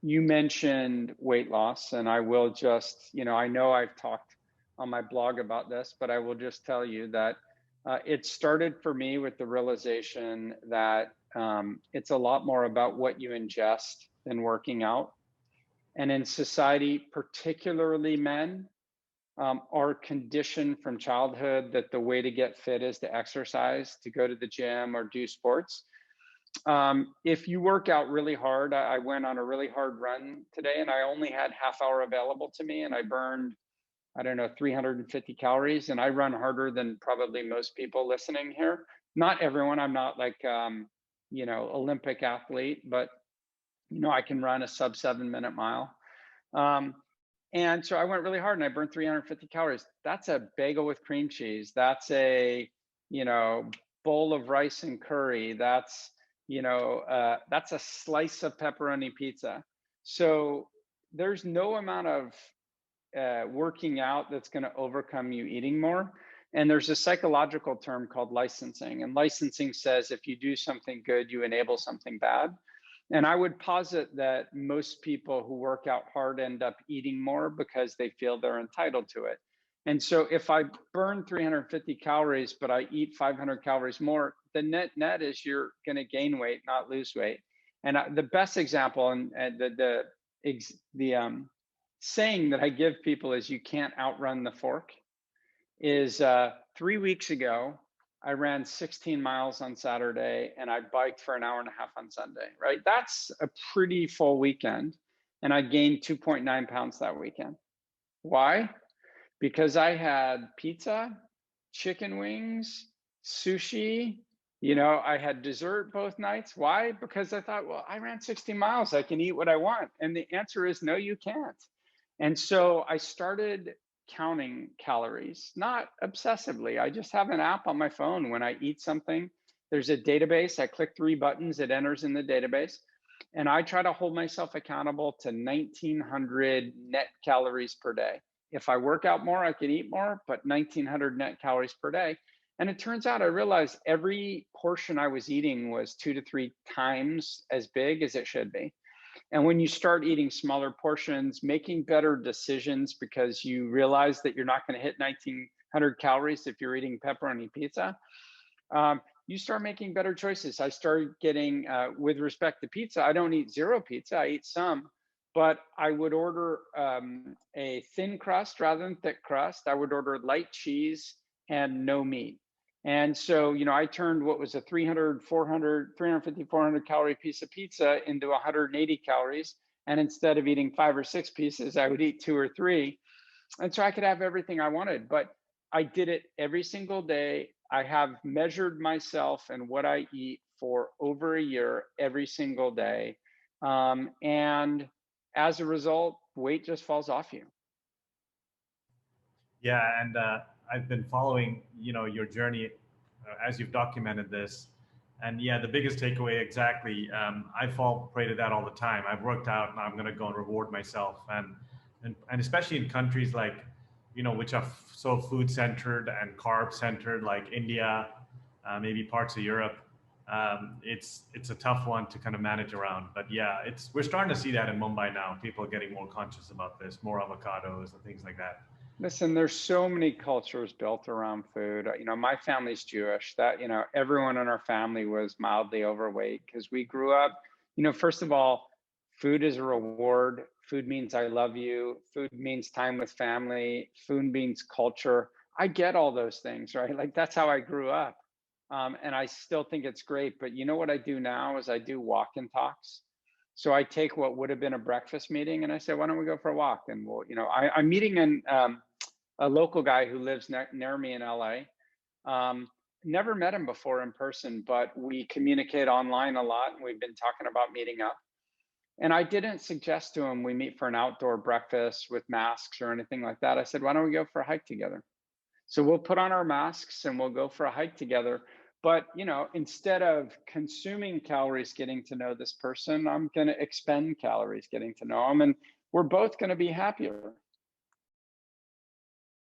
You mentioned weight loss, and I will just, I know I've talked on my blog about this, but I will just tell you that it started for me with the realization that it's a lot more about what you ingest than working out. And in society, particularly men, are conditioned from childhood that the way to get fit is to exercise, to go to the gym or do sports. If you work out really hard, I went on a really hard run today and I only had half hour available to me and I burned, I don't know, 350 calories, and I run harder than probably most people listening here. Not everyone, I'm not like, Olympic athlete, but I can run a sub 7 minute mile. Um, and so I went really hard and I burned 350 calories. That's a bagel with cream cheese. That's a, you know, bowl of rice and curry. That's a slice of pepperoni pizza. So there's no amount of working out that's going to overcome you eating more. And there's a psychological term called licensing. And licensing says if you do something good, you enable something bad. And I would posit that most people who work out hard end up eating more because they feel they're entitled to it. And so if I burn 350 calories, but I eat 500 calories more, the net is you're going to gain weight, not lose weight. And the best example and the saying that I give people is you can't outrun the fork is 3 weeks ago, I ran 16 miles on Saturday and I biked for an hour and a half on Sunday, right? That's a pretty full weekend. And I gained 2.9 pounds that weekend. Why? Because I had pizza, chicken wings, sushi, I had dessert both nights. Why? Because I thought, well, I ran 16 miles. I can eat what I want. And the answer is no, you can't. And so I started counting calories, not obsessively. I just have an app on my phone. When I eat something, there's a database. I click 3 buttons, it enters in the database. And I try to hold myself accountable to 1,900 net calories per day. If I work out more, I can eat more, but 1,900 net calories per day. And it turns out I realized every portion I was eating was 2 to 3 times as big as it should be. And when you start eating smaller portions, making better decisions because you realize that you're not going to hit 1,900 calories if you're eating pepperoni pizza, you start making better choices. I started getting, with respect to pizza, I don't eat zero pizza, I eat some, but I would order a thin crust rather than thick crust. I would order light cheese and no meat. And so, I turned what was a 350, 400 calorie piece of pizza into 180 calories. And instead of eating 5 or 6 pieces, I would eat 2 or 3. And so I could have everything I wanted, but I did it every single day. I have measured myself and what I eat for over a year, every single day. And as a result, weight just falls off you. Yeah, and I've been following, your journey as you've documented this. And yeah, the biggest takeaway, exactly. I fall prey to that all the time. I've worked out, and I'm going to go and reward myself, and especially in countries like, which are so food centered and carb centered, like India, maybe parts of Europe. It's a tough one to kind of manage around. But yeah, we're starting to see that in Mumbai now. People are getting more conscious about this, more avocados and things like that. Listen, there's so many cultures built around food. My family's Jewish. That, everyone in our family was mildly overweight because we grew up, first of all, food is a reward. Food means I love you. Food means time with family. Food means culture. I get all those things, right? Like that's how I grew up. And I still think it's great. But you know what I do now is I do walk and talks. So I take what would have been a breakfast meeting and I say, why don't we go for a walk? And we'll, I'm meeting in a local guy who lives near me in LA. Never met him before in person, but we communicate online a lot and we've been talking about meeting up. And I didn't suggest to him we meet for an outdoor breakfast with masks or anything like that. I said, why don't we go for a hike together? So we'll put on our masks and we'll go for a hike together. But, instead of consuming calories getting to know this person, I'm going to expend calories getting to know them. And we're both going to be happier.